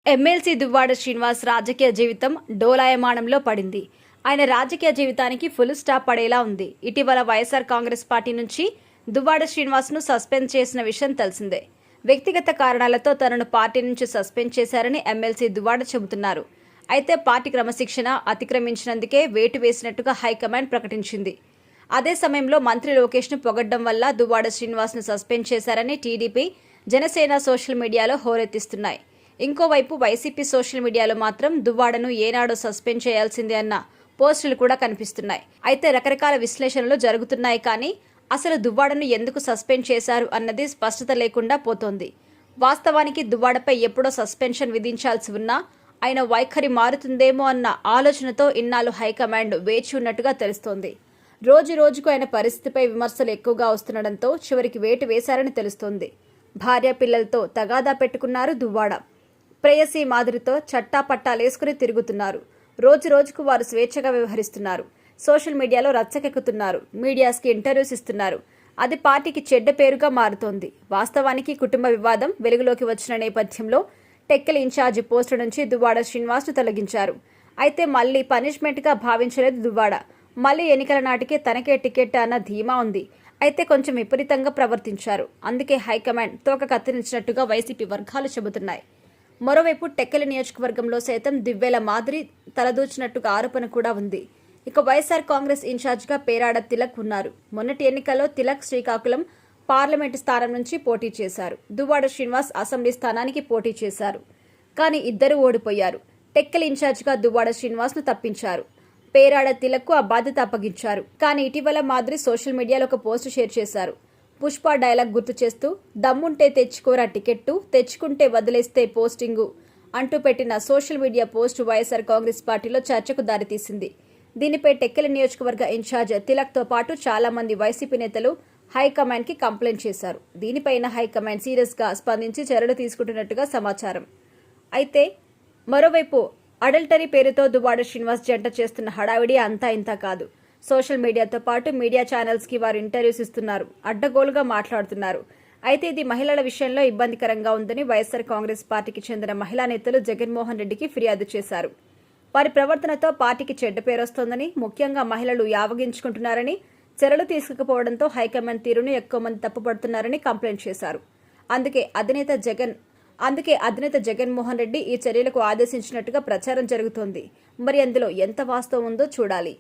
MLC Duvvada Srinivas రాజకీయ జీవితం డోలాయమానంలో పడింది. ఆయన రాజకీయ జీవితానికి ఫుల్ స్టాప్ పడేలా ఉంది. ఇటీవల వైఎస్ఆర్ కాంగ్రెస్ పార్టీ నుంచి దువ్వాడ శ్రీనివాస్ను సస్పెండ్ చేసిన విషయం తెలిసిందే. వ్యక్తిగత కారణాలతో తనను పార్టీ నుంచి సస్పెండ్ చేశారని ఎమ్మెల్సీ దువ్వాడ చెబుతున్నారు. అయితే పార్టీ క్రమశిక్షణ అతిక్రమించినందుకే వేటు వేసినట్టుగా హైకమాండ్ ప్రకటించింది. అదే సమయంలో మంత్రి లోకేష్ను పొగడ్డం వల్ల దువ్వాడ శ్రీనివాస్ను సస్పెండ్ చేశారని టీడీపీ, జనసేన సోషల్ మీడియాలో హోరెత్తిస్తున్నాయి. ఇంకోవైపు వైసీపీ సోషల్ మీడియాలో మాత్రం దువ్వాడను ఏనాడో సస్పెండ్ చేయాల్సిందే అన్న పోస్టులు కూడా కనిపిస్తున్నాయి. అయితే రకరకాల విశ్లేషణలు జరుగుతున్నాయి. కానీ అసలు దువ్వాడను ఎందుకు సస్పెండ్ చేశారు అన్నది స్పష్టత లేకుండా పోతోంది. వాస్తవానికి దువ్వాడపై ఎప్పుడో సస్పెన్షన్ విధించాల్సి ఉన్నా ఆయన వైఖరి మారుతుందేమో అన్న ఆలోచనతో ఇన్నాళ్ళు హైకమాండ్ వేచి ఉన్నట్టుగా తెలుస్తోంది. రోజు రోజుకు ఆయన పరిస్థితిపై విమర్శలు ఎక్కువగా వస్తుండటంతో చివరికి వేటు వేశారని తెలుస్తోంది. భార్య పిల్లలతో తగాదా పెట్టుకున్నారు దువ్వాడ. ప్రేయసీ మాదిరితో చట్టాపట్టాలేసుకుని తిరుగుతున్నారు. రోజు రోజుకు వారు స్వేచ్ఛగా వ్యవహరిస్తున్నారు. సోషల్ మీడియాలో రచ్చకెక్కుతున్నారు. మీడియాస్కి ఇంటర్వ్యూస్ ఇస్తున్నారు. అది పార్టీకి చెడ్డ పేరుగా మారుతోంది. వాస్తవానికి కుటుంబ వివాదం వెలుగులోకి వచ్చిన నేపథ్యంలో టెక్కలి ఇన్ఛార్జి పోస్టు నుంచి దువ్వాడ శ్రీనివాస్ను తొలగించారు. అయితే మళ్లీ పనిష్మెంట్గా భావించలేదు దువ్వాడ. మళ్లీ ఎన్నికల నాటికే తనకే టికెట్ అన్న ధీమా ఉంది. అయితే కొంచెం విపరీతంగా ప్రవర్తించారు. అందుకే హైకమాండ్ తోక కత్తిరించినట్టుగా వైసీపీ వర్గాలు చెబుతున్నాయి. మరోవైపు టెక్కలి నియోజకవర్గంలో సైతం దివ్వేల మాదిరి తలదూచినట్టుగా ఆరోపణ కూడా ఉంది. ఇక వైఎస్ఆర్ కాంగ్రెస్ ఇన్ఛార్జిగా పేరాడ తిలక్ ఉన్నారు. మొన్నటి ఎన్నికల్లో తిలక్ శ్రీకాకుళం పార్లమెంటు స్థానం నుంచి పోటీ చేశారు. దువ్వాడ శ్రీనివాస్ అసెంబ్లీ స్థానానికి పోటీ చేశారు. కానీ ఇద్దరు ఓడిపోయారు. టెక్కలి ఇన్ఛార్జిగా దువ్వాడ శ్రీనివాస్ను తప్పించారు. పేరాడ తిలక్కు ఆ బాధ్యత అప్పగించారు. కానీ ఇటీవల మాదిరి సోషల్ మీడియాలో ఒక పోస్టు షేర్ చేశారు. పుష్ప డైలాగ్ గుర్తు చేస్తూ దమ్ముంటే తెచ్చుకోరా టికెట్టు, తెచ్చుకుంటే వదిలేస్తే పోస్టింగు అంటూ పెట్టిన social media post YSR Congress పార్టీలో చర్చకు దారితీసింది. దీనిపై టెక్కలి నియోజకవర్గ ఇన్ఛార్జ్ తిలక్తో పాటు చాలా మంది వైసీపీ నేతలు హైకమాండ్కి కంప్లైంట్ చేశారు. దీనిపైన హైకమాండ్ సీరియస్గా స్పందించి చర్యలు తీసుకుంటున్నట్టుగా సమాచారం. అయితే మరోవైపు అడల్టరీ పేరుతో దువ్వాడ శ్రీనివాస్ జంట చేస్తున్న హడావిడి అంతా ఇంతా కాదు. సోషల్ మీడియాతో పాటు మీడియా ఛానల్స్కి వారు ఇంటర్వ్యూస్ ఇస్తున్నారు. అడ్డగోలుగా మాట్లాడుతున్నారు. అయితే ఇది మహిళల విషయంలో ఇబ్బందికరంగా ఉందని వైఎస్ఆర్ కాంగ్రెస్ పార్టీకి చెందిన మహిళా నేతలు జగన్మోహన్ రెడ్డికి ఫిర్యాదు చేశారు. వారి ప్రవర్తనతో పార్టీకి చెడ్డ పేరొస్తోందని, ముఖ్యంగా మహిళలు యావగించుకుంటున్నారని, చర్యలు తీసుకోకపోవడంతో హైకమాండ్ తీరును ఎక్కువ మంది తప్పుపడుతున్నారని కంప్లైంట్ చేశారు. అందుకే అధినేత జగన్మోహన్ రెడ్డి ఈ చర్యలకు ఆదేశించినట్టుగా ప్రచారం జరుగుతోంది. మరి అందులో ఎంత వాస్తవం ఉందో చూడాలి.